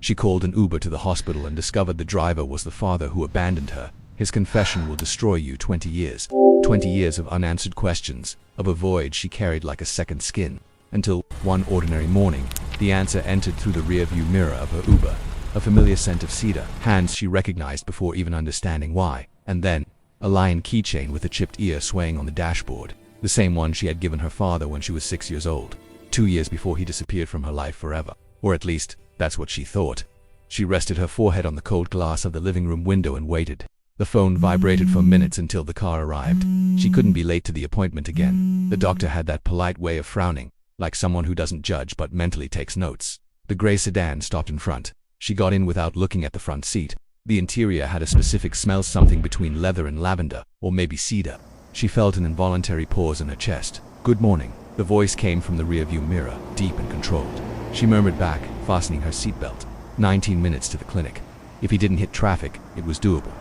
She called an Uber to the hospital and discovered the driver was the father who abandoned her. His confession will destroy you. 20 years. 20 years of unanswered questions, of a void she carried like a second skin. Until, one ordinary morning, the answer entered through the rearview mirror of her Uber. A familiar scent of cedar, hands she recognized before even understanding why. And then, a lion keychain with a chipped ear swaying on the dashboard. The same one she had given her father when she was 6 years old. 2 years before he disappeared from her life forever. Or at least, that's what she thought. She rested her forehead on the cold glass of the living room window and waited. The phone vibrated for minutes until the car arrived. She couldn't be late to the appointment again. The doctor had that polite way of frowning, like someone who doesn't judge but mentally takes notes. The gray sedan stopped in front. She got in without looking at the front seat. The interior had a specific smell, something between leather and lavender, or maybe cedar. She felt an involuntary pause in her chest. "Good morning." The voice came from the rearview mirror, deep and controlled. She murmured back, fastening her seatbelt. 19 minutes to the clinic. If he didn't hit traffic, it was doable.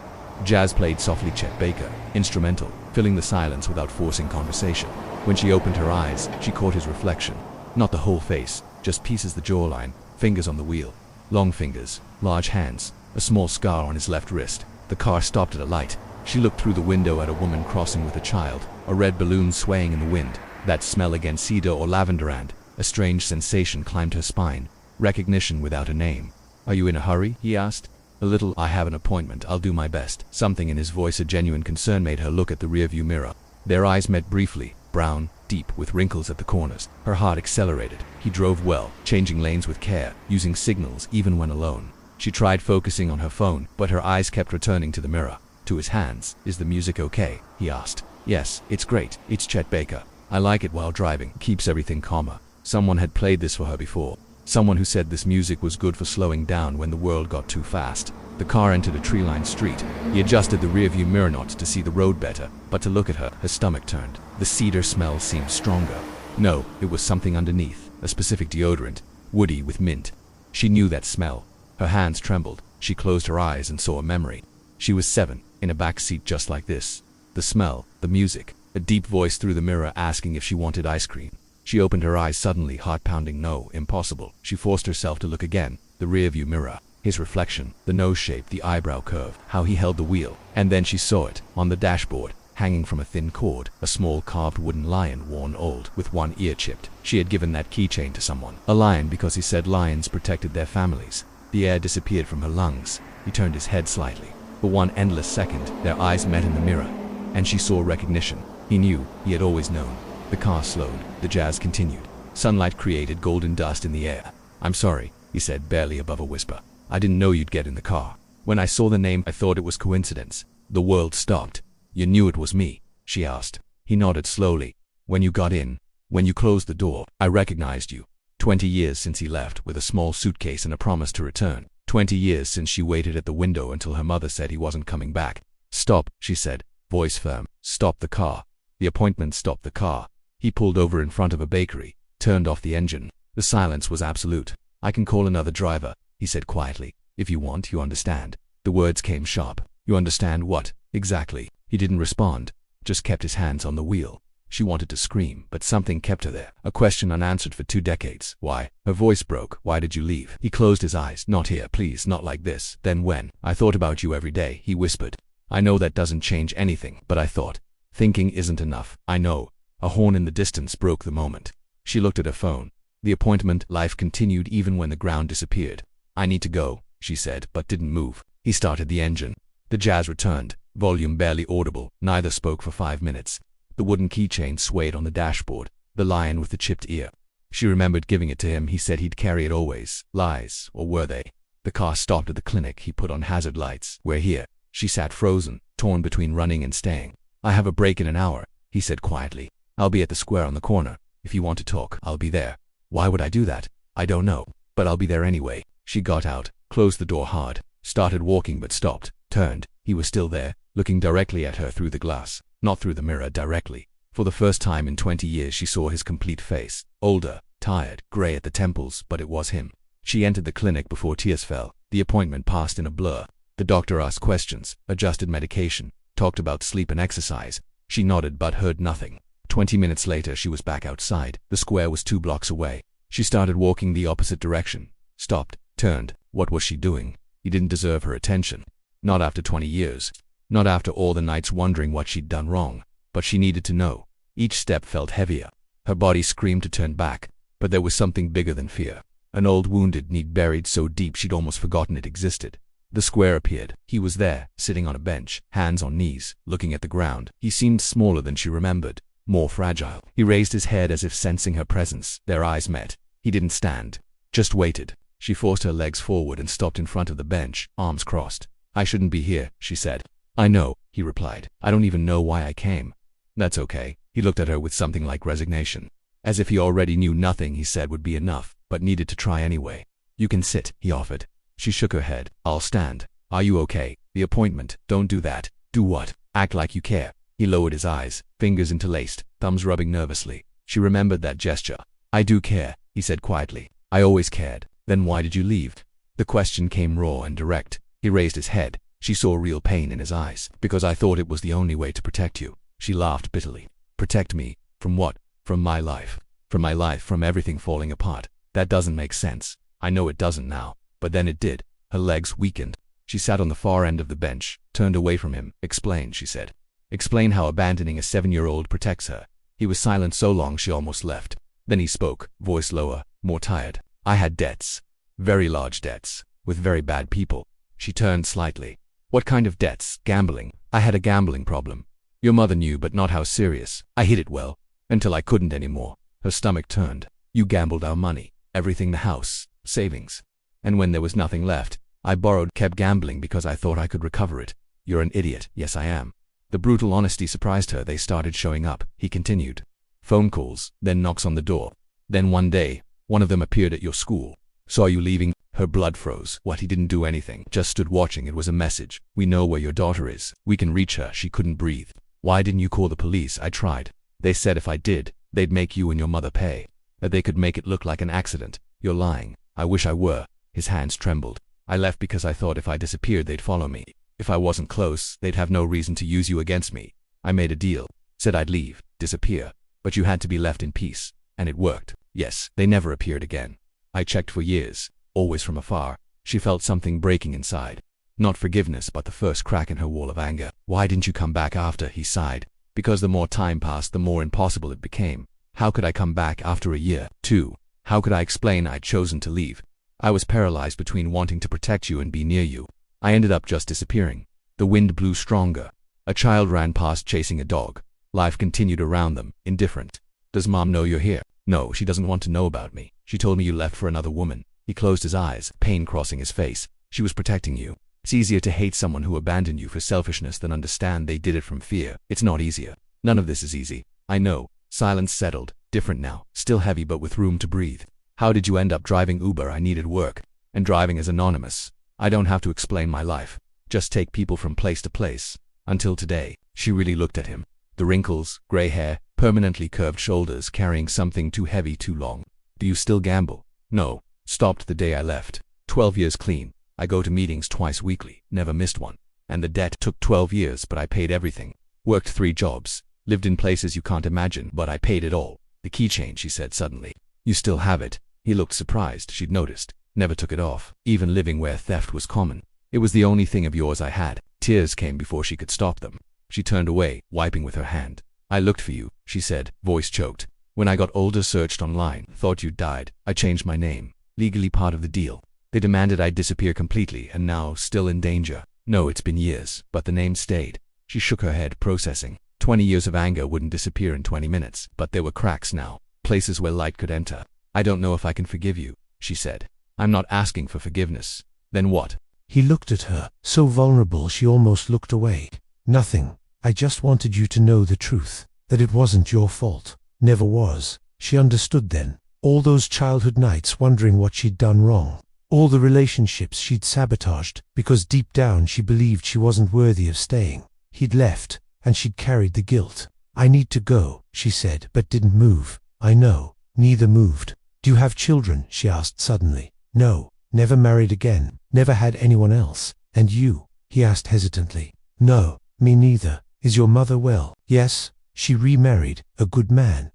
Jazz played softly. Chet Baker, instrumental, filling the silence without forcing conversation. When she opened her eyes, she caught his reflection. Not the whole face, just pieces, the jawline, fingers on the wheel. Long fingers, large hands, a small scar on his left wrist. The car stopped at a light. She looked through the window at a woman crossing with a child, a red balloon swaying in the wind. That smell, again cedar or lavender, and a strange sensation climbed her spine. Recognition without a name. "Are you in a hurry?" he asked. "A little. I have an appointment. I'll do my best." Something in his voice, a genuine concern, made her look at the rearview mirror. Their eyes met briefly, brown, deep, with wrinkles at the corners. Her heart accelerated. He drove well, changing lanes with care, using signals even when alone. She tried focusing on her phone, but her eyes kept returning to the mirror, to his hands. "Is the music okay?" he asked. "Yes, it's great. It's Chet Baker. I like it while driving. Keeps everything calmer." Someone had played this for her before. Someone who said this music was good for slowing down when the world got too fast. The car entered a tree-lined street. He adjusted the rearview mirror not to see the road better, but to look at her. His stomach turned. The cedar smell seemed stronger. No, it was something underneath, a specific deodorant, woody with mint. She knew that smell. Her hands trembled. She closed her eyes and saw a memory. She was 7, in a back seat just like this. The smell, the music, a deep voice through the mirror asking if she wanted ice cream. She opened her eyes suddenly, heart pounding. No, impossible. She forced herself to look again. The rearview mirror. His reflection, the nose shape, the eyebrow curve, how he held the wheel. And then she saw it, on the dashboard, hanging from a thin cord, a small carved wooden lion, worn old, with one ear chipped. She had given that keychain to someone. A lion because he said lions protected their families. The air disappeared from her lungs. He turned his head slightly. For one endless second, their eyes met in the mirror. And she saw recognition. He knew, he had always known. The car slowed. The jazz continued. Sunlight created golden dust in the air. "I'm sorry," he said, barely above a whisper. "I didn't know you'd get in the car. When I saw the name, I thought it was coincidence." The world stopped. "You knew it was me?" she asked. He nodded slowly. "When you got in, when you closed the door, I recognized you. 20 years since he left, with a small suitcase and a promise to return. 20 years since she waited at the window until her mother said he wasn't coming back." "Stop," she said, voice firm. "Stop the car." The appointment stopped the car. He pulled over in front of a bakery, turned off the engine. The silence was absolute. "I can call another driver," he said quietly. "If you want, you understand." The words came sharp. "You understand what, exactly?" He didn't respond, just kept his hands on the wheel. She wanted to scream, but something kept her there. A question unanswered for 2 decades. "Why?" Her voice broke. "Why did you leave?" He closed his eyes. "Not here, please, not like this." "Then when?" "I thought about you every day," he whispered. "I know that doesn't change anything, but I thought. Thinking isn't enough." "I know." A horn in the distance broke the moment. She looked at her phone. The appointment, life continued even when the ground disappeared. "I need to go," she said, but didn't move. He started the engine. The jazz returned, volume barely audible. Neither spoke for 5 minutes. The wooden keychain swayed on the dashboard, the lion with the chipped ear. She remembered giving it to him. He said he'd carry it always. Lies, or were they? The car stopped at the clinic. He put on hazard lights. "We're here." She sat frozen, torn between running and staying. "I have a break in an hour," he said quietly. "I'll be at the square on the corner. If you want to talk, I'll be there." "Why would I do that?" "I don't know, but I'll be there anyway." She got out, closed the door hard, started walking but stopped, turned. He was still there, looking directly at her through the glass, not through the mirror directly. For the first time in 20 years she saw his complete face. Older, tired, gray at the temples, but it was him. She entered the clinic before tears fell. The appointment passed in a blur. The doctor asked questions, adjusted medication, talked about sleep and exercise. She nodded but heard nothing. 20 minutes later she was back outside. The square was 2 blocks away. She started walking the opposite direction, stopped, turned. What was she doing? He didn't deserve her attention. Not after 20 years. Not after all the nights wondering what she'd done wrong. But she needed to know. Each step felt heavier. Her body screamed to turn back. But there was something bigger than fear. An old wounded need buried so deep she'd almost forgotten it existed. The square appeared. He was there, sitting on a bench, hands on knees, looking at the ground. He seemed smaller than she remembered, more fragile. He raised his head as if sensing her presence. Their eyes met. He didn't stand, just waited. She forced her legs forward and stopped in front of the bench, arms crossed. I shouldn't be here, she said. I know, he replied. I don't even know why I came. That's okay. He looked at her with something like resignation. As if he already knew nothing he said would be enough, but needed to try anyway. You can sit, he offered. She shook her head. I'll stand. Are you okay? The appointment. Don't do that. Do what? Act like you care. He lowered his eyes, fingers interlaced, thumbs rubbing nervously. She remembered that gesture. I do care, he said quietly. I always cared. Then why did you leave? The question came raw and direct. He raised his head. She saw real pain in his eyes. Because I thought it was the only way to protect you. She laughed bitterly. Protect me? From what? From my life. From my life, from everything falling apart. That doesn't make sense. I know it doesn't now. But then it did. Her legs weakened. She sat on the far end of the bench, turned away from him. Explain, she said. Explain how abandoning a 7-year-old protects her. He was silent so long she almost left. Then he spoke, voice lower, more tired. I had debts. Very large debts. With very bad people. She turned slightly. What kind of debts? Gambling. I had a gambling problem. Your mother knew, but not how serious. I hid it well. Until I couldn't anymore. Her stomach turned. You gambled our money. Everything, the house, savings. And when there was nothing left, I borrowed, kept gambling because I thought I could recover it. You're an idiot. Yes, I am. The brutal honesty surprised her. They started showing up. He continued. Phone calls, then knocks on the door. Then one day, one of them appeared at your school. Saw you leaving. Her blood froze. What? He didn't do anything. Just stood watching. It was a message. We know where your daughter is. We can reach her. She couldn't breathe. Why didn't you call the police? I tried. They said if I did, they'd make you and your mother pay. That they could make it look like an accident. You're lying. I wish I were. His hands trembled. I left because I thought if I disappeared they'd follow me. If I wasn't close, they'd have no reason to use you against me. I made a deal. Said I'd leave, disappear. But you had to be left in peace. And it worked. Yes, they never appeared again. I checked for years. Always from afar. She felt something breaking inside. Not forgiveness, but the first crack in her wall of anger. Why didn't you come back after? He sighed. Because the more time passed, the more impossible it became. How could I come back after a year, 2? How could I explain I'd chosen to leave? I was paralyzed between wanting to protect you and be near you. I ended up just disappearing. The wind blew stronger. A child ran past chasing a dog. Life continued around them, indifferent. Does Mom know you're here? No, she doesn't want to know about me. She told me you left for another woman. He closed his eyes, pain crossing his face. She was protecting you. It's easier to hate someone who abandoned you for selfishness than understand they did it from fear. It's not easier. None of this is easy. I know. Silence settled. Different now. Still heavy but with room to breathe. How did you end up driving Uber? I needed work. And driving is anonymous. I don't have to explain my life. Just take people from place to place. Until today. She really looked at him. The wrinkles, gray hair, permanently curved shoulders carrying something too heavy too long. Do you still gamble? No. Stopped the day I left. 12 years clean. I go to meetings twice weekly. Never missed one. And the debt took 12 years, but I paid everything. Worked 3 jobs. Lived in places you can't imagine, but I paid it all. The keychain, she said suddenly. You still have it? He looked surprised. She'd noticed. Never took it off, even living where theft was common. It was the only thing of yours I had. Tears came before she could stop them. She turned away, wiping with her hand. I looked for you, she said, voice choked. When I got older, searched online, thought you'd died. I changed my name. Legally part of the deal. They demanded I disappear completely, and now, still in danger. No, it's been years, but the name stayed. She shook her head, processing. 20 years of anger wouldn't disappear in 20 minutes, but there were cracks now. Places where light could enter. I don't know if I can forgive you, she said. I'm not asking for forgiveness. Then what? He looked at her, so vulnerable she almost looked away. Nothing. I just wanted you to know the truth. That it wasn't your fault. Never was. She understood then. All those childhood nights wondering what she'd done wrong. All the relationships she'd sabotaged, because deep down she believed she wasn't worthy of staying. He'd left, and she'd carried the guilt. I need to go, she said, but didn't move. I know. Neither moved. Do you have children? She asked suddenly. No. Never married again. Never had anyone else. And you? He asked hesitantly. No. Me neither. Is your mother well? Yes. She remarried. A good man.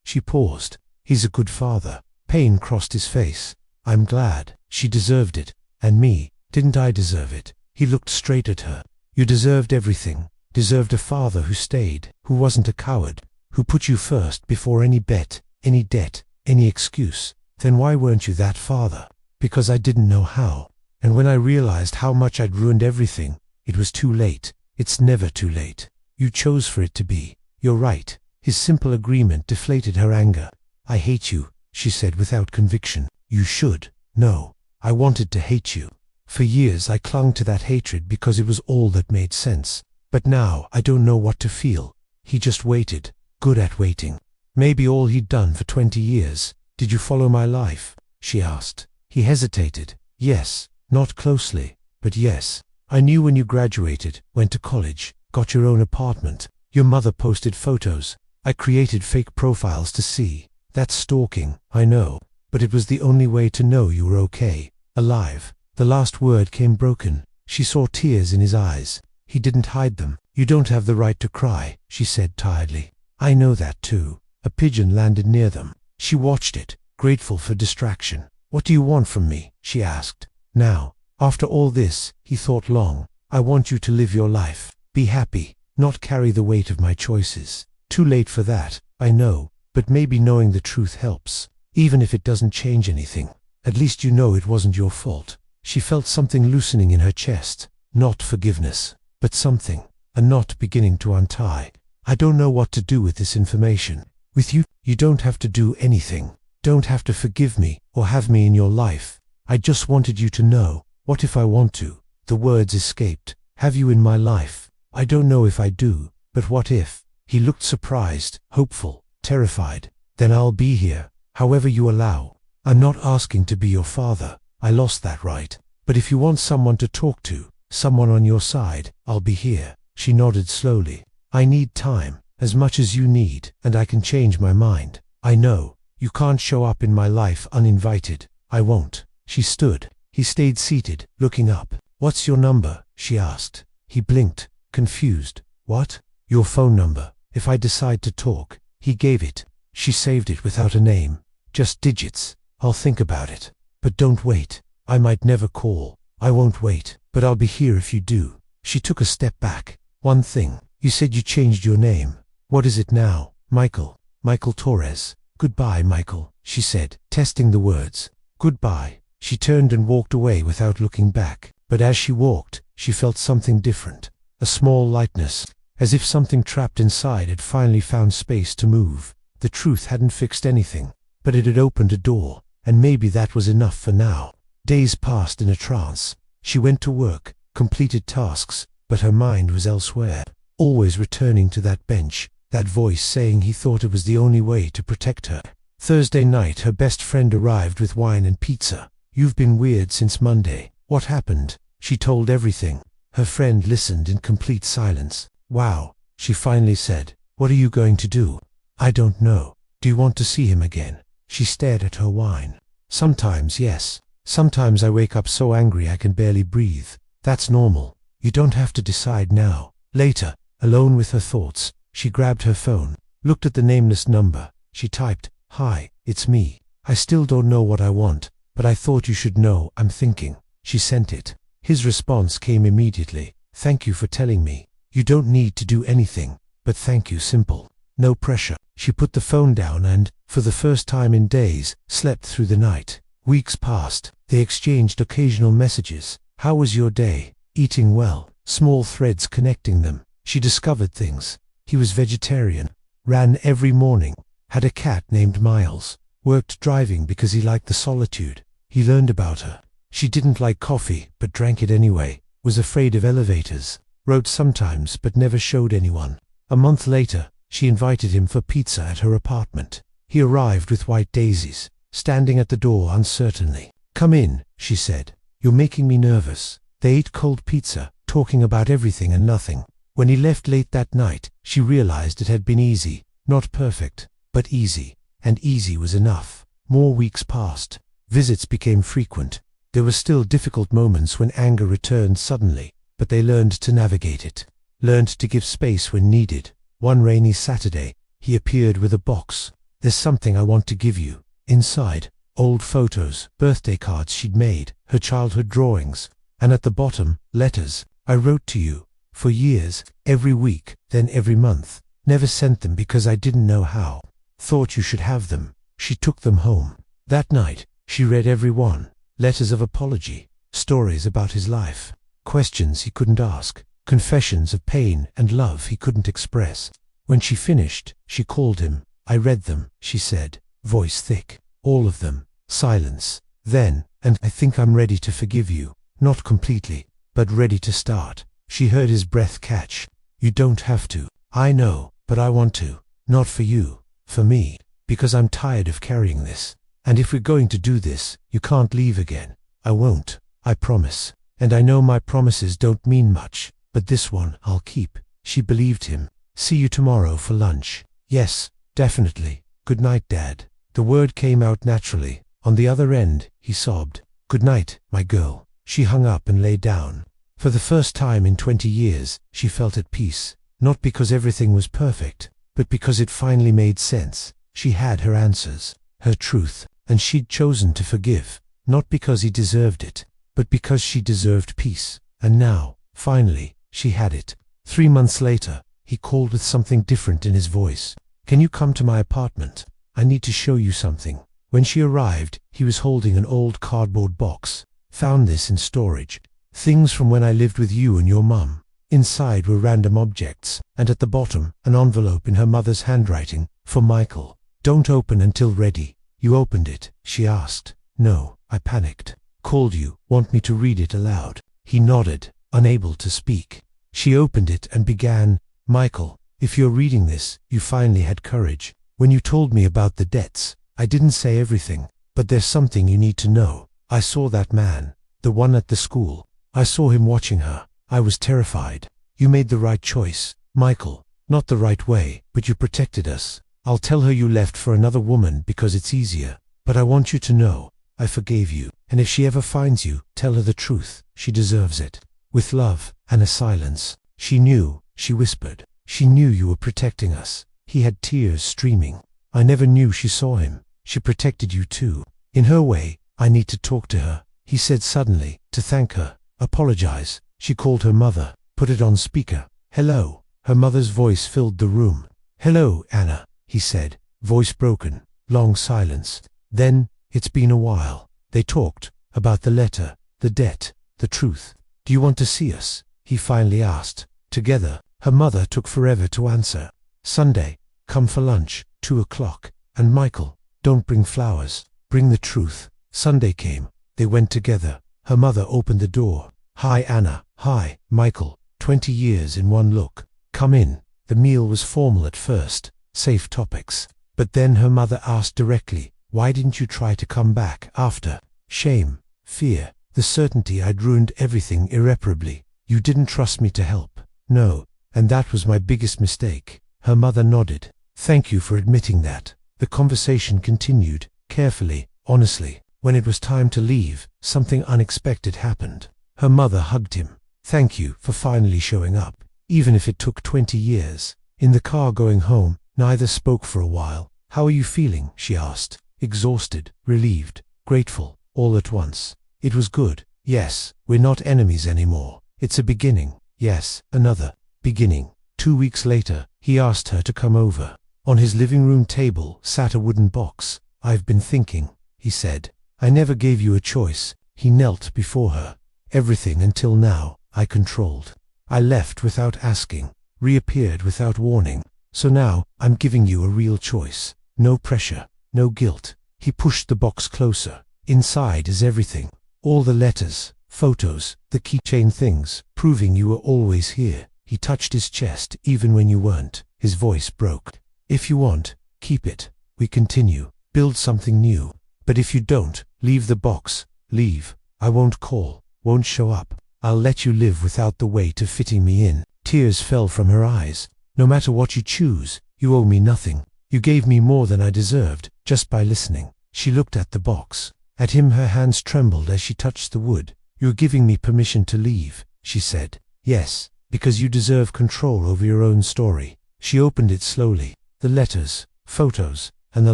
She paused. He's a good father. Pain crossed his face. I'm glad. She deserved it. And me, didn't I deserve it? He looked straight at her. You deserved everything. Deserved a father who stayed, who wasn't a coward, who put you first before any bet, any debt, any excuse. Then why weren't you that father? Because I didn't know how. And when I realized how much I'd ruined everything, it was too late. It's never too late. You chose for it to be. You're right. His simple agreement deflated her anger. I hate you, she said without conviction. You should. No, I wanted to hate you. For years I clung to that hatred because it was all that made sense. But now I don't know what to feel. He just waited. Good at waiting. Maybe all he'd done for 20 years. Did you follow my life? She asked. He hesitated. Yes. Not closely, but yes. I knew when you graduated, went to college, got your own apartment. Your mother posted photos. I created fake profiles to see. That's stalking, I know. But it was the only way to know you were okay. Alive. The last word came broken. She saw tears in his eyes. He didn't hide them. You don't have the right to cry, she said tiredly. I know that too. A pigeon landed near them. She watched it, grateful for distraction. What do you want from me? She asked. Now, after all this, he thought long. I want you to live your life. Be happy, not carry the weight of my choices. Too late for that, I know, but maybe knowing the truth helps. Even if it doesn't change anything. At least you know it wasn't your fault. She felt something loosening in her chest. Not forgiveness, but something. A knot beginning to untie. I don't know what to do with this information. With you, you don't have to do anything. Don't have to forgive me or have me in your life. I just wanted you to know. What if I want to? The words escaped. Have you in my life? I don't know if I do, but what if? He looked surprised, hopeful, terrified. Then I'll be here, however you allow. I'm not asking to be your father. I lost that right. But if you want someone to talk to, someone on your side, I'll be here. She nodded slowly. I need time, as much as you need, and I can change my mind. I know. You can't show up in my life uninvited. I won't. She stood. He stayed seated, looking up. What's your number? She asked. He blinked, confused. What? Your phone number. If I decide to talk. He gave it. She saved it without a name. Just digits. I'll think about it. But don't wait. I might never call. I won't wait, but I'll be here if you do. She took a step back. One thing. You said you changed your name. What is it now? Michael. Michael Torres. Goodbye, Michael, she said, testing the words. Goodbye. She turned and walked away without looking back. But as she walked, she felt something different. A small lightness, as if something trapped inside had finally found space to move. The truth hadn't fixed anything, but it had opened a door, and maybe that was enough for now. Days passed in a trance. She went to work, completed tasks, but her mind was elsewhere, always returning to that bench, that voice saying he thought it was the only way to protect her. Thursday night her best friend arrived with wine and pizza. You've been weird since Monday. What happened? She told everything. Her friend listened in complete silence. Wow, she finally said. What are you going to do? I don't know. Do you want to see him again? She stared at her wine. Sometimes, yes. Sometimes I wake up so angry I can barely breathe. That's normal. You don't have to decide now. Later, alone with her thoughts, she grabbed her phone, looked at the nameless number. She typed, "Hi, it's me. I still don't know what I want, but I thought you should know I'm thinking." She sent it. His response came immediately. "Thank you for telling me. You don't need to do anything, but thank you, simple. No pressure." She put the phone down and, for the first time in days, slept through the night. Weeks passed. They exchanged occasional messages. How was your day? Eating well. Small threads connecting them. She discovered things. He was vegetarian. Ran every morning. Had a cat named Miles. Worked driving because he liked the solitude. He learned about her. She didn't like coffee, but drank it anyway. Was afraid of elevators. Wrote sometimes, but never showed anyone. A month later, she invited him for pizza at her apartment. He arrived with white daisies, standing at the door uncertainly. "Come in," she said. "You're making me nervous." They ate cold pizza, talking about everything and nothing. When he left late that night, she realized it had been easy. Not perfect, but easy. And easy was enough. More weeks passed. Visits became frequent. There were still difficult moments when anger returned suddenly, but they learned to navigate it. Learned to give space when needed. One rainy Saturday, he appeared with a box. "There's something I want to give you." Inside, old photos, birthday cards she'd made, her childhood drawings, and at the bottom, letters. I wrote to you. For years, every week, then every month. Never sent them because I didn't know how. Thought you should have them. She took them home. That night, she read every one. Letters of apology, stories about his life, questions he couldn't ask, confessions of pain and love he couldn't express. When she finished, she called him. I read them, she said, voice thick. All of them. Silence. Then, and I think I'm ready to forgive you. Not completely, but ready to start. She heard his breath catch. You don't have to. I know, but I want to. Not for you. For me. Because I'm tired of carrying this. And if we're going to do this, you can't leave again. I won't. I promise. And I know my promises don't mean much, but this one I'll keep. She believed him. See you tomorrow for lunch. Yes, definitely. Good night, Dad. The word came out naturally. On the other end, he sobbed. Good night, my girl. She hung up and lay down. For the first time in 20 years, she felt at peace. Not because everything was perfect, but because it finally made sense. She had her answers, her truth, and she'd chosen to forgive. Not because he deserved it, but because she deserved peace. And now, finally, she had it. 3 months later, he called with something different in his voice. Can you come to my apartment? I need to show you something. When she arrived, he was holding an old cardboard box. Found this in storage. Things from when I lived with you and your mum. Inside were random objects, and at the bottom, an envelope in her mother's handwriting, for Michael. Don't open until ready. You opened it, she asked. No, I panicked. Called you, want me to read it aloud? He nodded, unable to speak. She opened it and began, Michael, if you're reading this, you finally had courage. When you told me about the debts, I didn't say everything, but there's something you need to know. I saw that man, the one at the school. I saw him watching her. I was terrified. You made the right choice, Michael. Not the right way, but you protected us. I'll tell her you left for another woman because it's easier. But I want you to know, I forgave you. And if she ever finds you, tell her the truth. She deserves it. With love, and a silence. She knew, she whispered. She knew you were protecting us. He had tears streaming. I never knew she saw him. She protected you too. In her way, I need to talk to her. He said suddenly, to thank her. Apologize. She called her mother. Put it on speaker. Hello. Her mother's voice filled the room. Hello, Anna, he said, voice broken. Long silence. Then, it's been a while. They talked, about the letter, the debt, the truth. Do you want to see us? He finally asked. Together. Her mother took forever to answer. Sunday. Come for lunch, 2 o'clock. And Michael, don't bring flowers. Bring the truth. Sunday came. They went together. Her mother opened the door. Hi, Anna. Hi, Michael. 20 years in one look. Come in. The meal was formal at first. Safe topics. But then her mother asked directly, why didn't you try to come back after? Shame. Fear. The certainty I'd ruined everything irreparably. You didn't trust me to help. No. And that was my biggest mistake. Her mother nodded. Thank you for admitting that. The conversation continued, carefully, honestly. When it was time to leave, something unexpected happened. Her mother hugged him. Thank you for finally showing up, even if it took 20 years. In the car going home, neither spoke for a while. How are you feeling? She asked. Exhausted, relieved, grateful, all at once. It was good. Yes, we're not enemies anymore. It's a beginning. Yes, another beginning. 2 weeks later, he asked her to come over. On his living room table sat a wooden box. I've been thinking, he said. I never gave you a choice. He knelt before her. Everything until now, I controlled. I left without asking, reappeared without warning. So now, I'm giving you a real choice. No pressure, no guilt. He pushed the box closer. Inside is everything. All the letters, photos, the keychain things, proving you were always here. He touched his chest even when you weren't. His voice broke. If you want, keep it. We continue. Build something new. But if you don't, leave the box. Leave. I won't call. Won't show up. I'll let you live without the weight of fitting me in. Tears fell from her eyes. No matter what you choose, you owe me nothing. You gave me more than I deserved, just by listening. She looked at the box. At him her hands trembled as she touched the wood. You're giving me permission to leave, she said. Yes, because you deserve control over your own story. She opened it slowly. The letters, photos, and the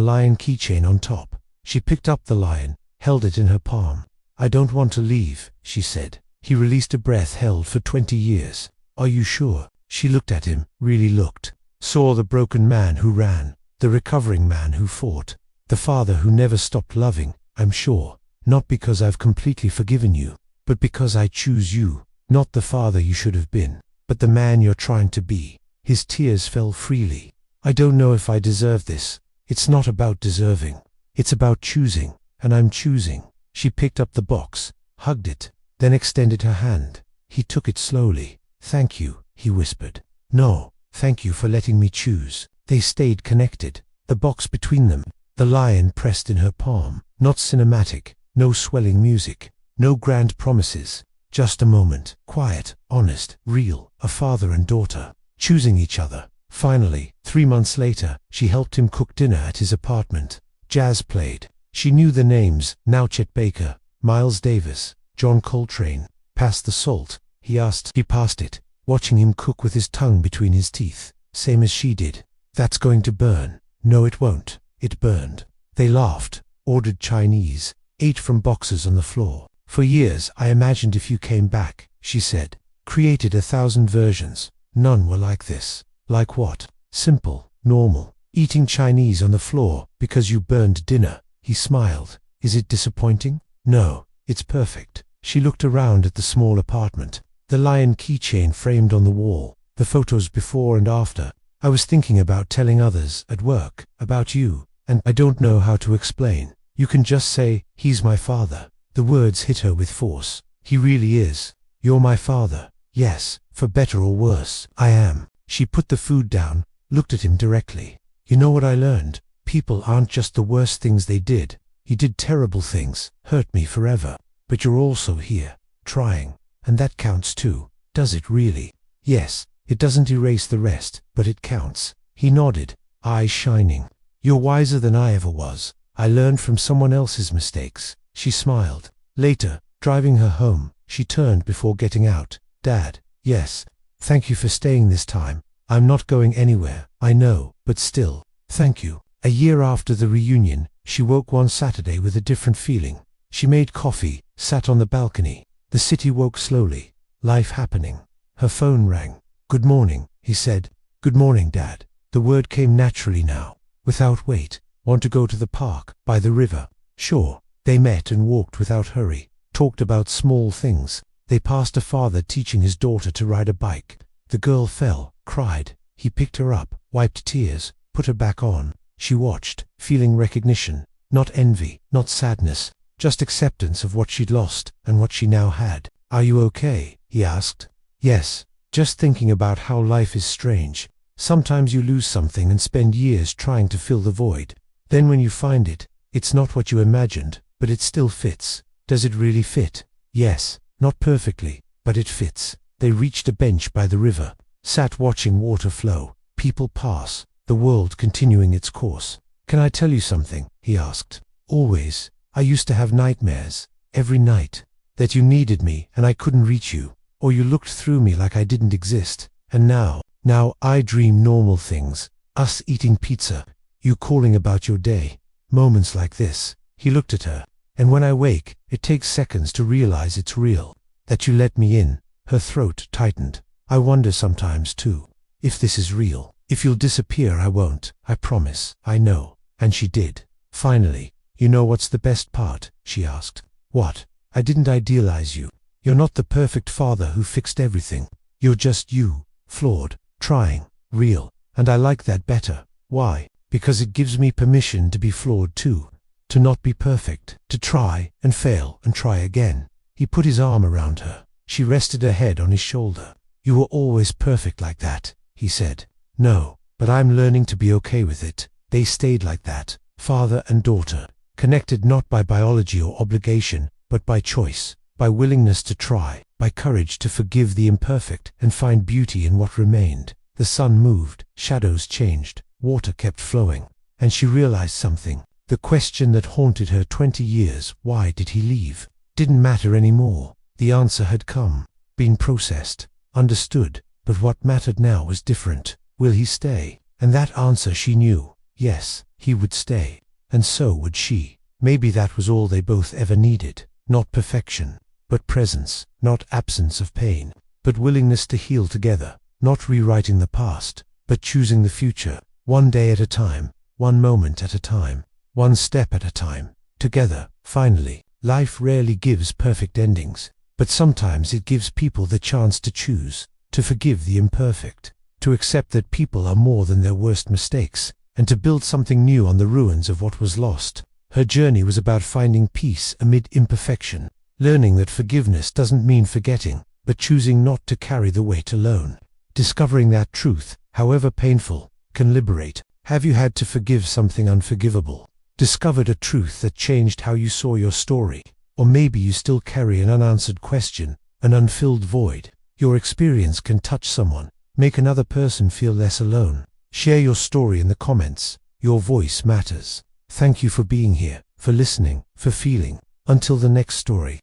lion keychain on top. She picked up the lion, held it in her palm. I don't want to leave, she said. He released a breath held for 20 years. Are you sure? She looked at him, really looked. Saw the broken man who ran, the recovering man who fought, the father who never stopped loving. I'm sure, not because I've completely forgiven you, but because I choose you, not the father you should have been, but the man you're trying to be. His tears fell freely. I don't know if I deserve this. It's not about deserving. It's about choosing, and I'm choosing. She picked up the box, hugged it, then extended her hand. He took it slowly. Thank you, he whispered. No, thank you for letting me choose. They stayed connected, the box between them, the lion pressed in her palm. Not cinematic, no swelling music, no grand promises. Just a moment, quiet, honest, real, a father and daughter, choosing each other. Finally, 3 months later, she helped him cook dinner at his apartment. Jazz played. She knew the names: now Chet Baker, Miles Davis, John Coltrane. Pass the salt, he asked. He passed it, watching him cook with his tongue between his teeth, same as she did. That's going to burn. No, it won't. It burned. They laughed, ordered Chinese, ate from boxes on the floor. For years I imagined if you came back, she said. Created 1,000 versions. None were like this. Like what? Simple, normal. Eating Chinese on the floor because you burned dinner. He smiled. Is it disappointing? No, it's perfect. She looked around at the small apartment. The lion keychain framed on the wall. The photos before and after. I was thinking about telling others, at work, about you, and I don't know how to explain. You can just say, he's my father. The words hit her with force. He really is. You're my father. Yes, for better or worse, I am. She put the food down, looked at him directly. You know what I learned? People aren't just the worst things they did. You did terrible things, hurt me forever. But you're also here, trying. And that counts too. Does it really? Yes, it doesn't erase the rest, but it counts. He nodded, eyes shining. You're wiser than I ever was. I learned from someone else's mistakes. She smiled. Later, driving her home, she turned before getting out. Dad, yes. Thank you for staying this time. I'm not going anywhere, I know, but still, thank you. A year after the reunion, she woke one Saturday with a different feeling. She made coffee, sat on the balcony. The city woke slowly. Life happening. Her phone rang. Good morning, he said. Good morning, Dad. The word came naturally now, without weight. Want to go to the park, by the river? Sure. They met and walked without hurry, talked about small things. They passed a father teaching his daughter to ride a bike. The girl fell, cried. He picked her up, wiped tears, put her back on. She watched, feeling recognition, not envy, not sadness, just acceptance of what she'd lost and what she now had. Are you okay? He asked. Yes, just thinking about how life is strange. Sometimes you lose something and spend years trying to fill the void. Then when you find it, it's not what you imagined, but it still fits. Does it really fit? Yes, not perfectly, but it fits. They reached a bench by the river, sat watching water flow, people pass, the world continuing its course. Can I tell you something? He asked. Always. I used to have nightmares, every night, that you needed me and I couldn't reach you, or you looked through me like I didn't exist. And now I dream normal things, us eating pizza, you calling about your day, moments like this. He looked at her. And when I wake, it takes seconds to realize it's real, that you let me in. Her throat tightened. I wonder sometimes too, if this is real. If you'll disappear, I won't, I promise, I know. And she did. Finally. You know what's the best part? She asked. What? I didn't idealize you. You're not the perfect father who fixed everything. You're just you, flawed, trying, real. And I like that better. Why? Because it gives me permission to be flawed too. To not be perfect, to try and fail and try again. He put his arm around her. She rested her head on his shoulder. You were always perfect like that, he said. No, but I'm learning to be okay with it. They stayed like that, father and daughter, connected not by biology or obligation, but by choice, by willingness to try, by courage to forgive the imperfect and find beauty in what remained. The sun moved, shadows changed, water kept flowing, and she realized something. The question that haunted her 20 years, why did he leave, didn't matter anymore. The answer had come, been processed, understood, but what mattered now was different. Will he stay? And that answer she knew. Yes, he would stay. And so would she. Maybe that was all they both ever needed. Not perfection, but presence. Not absence of pain, but willingness to heal together. Not rewriting the past, but choosing the future. One day at a time, one moment at a time, one step at a time. Together, finally. Life rarely gives perfect endings, but sometimes it gives people the chance to choose, to forgive the imperfect, to accept that people are more than their worst mistakes, and to build something new on the ruins of what was lost. Her journey was about finding peace amid imperfection, learning that forgiveness doesn't mean forgetting, but choosing not to carry the weight alone. Discovering that truth, however painful, can liberate. Have you had to forgive something unforgivable? Discovered a truth that changed how you saw your story? Or maybe you still carry an unanswered question, an unfilled void. Your experience can touch someone, make another person feel less alone. Share your story in the comments. Your voice matters. Thank you for being here, for listening, for feeling. Until the next story.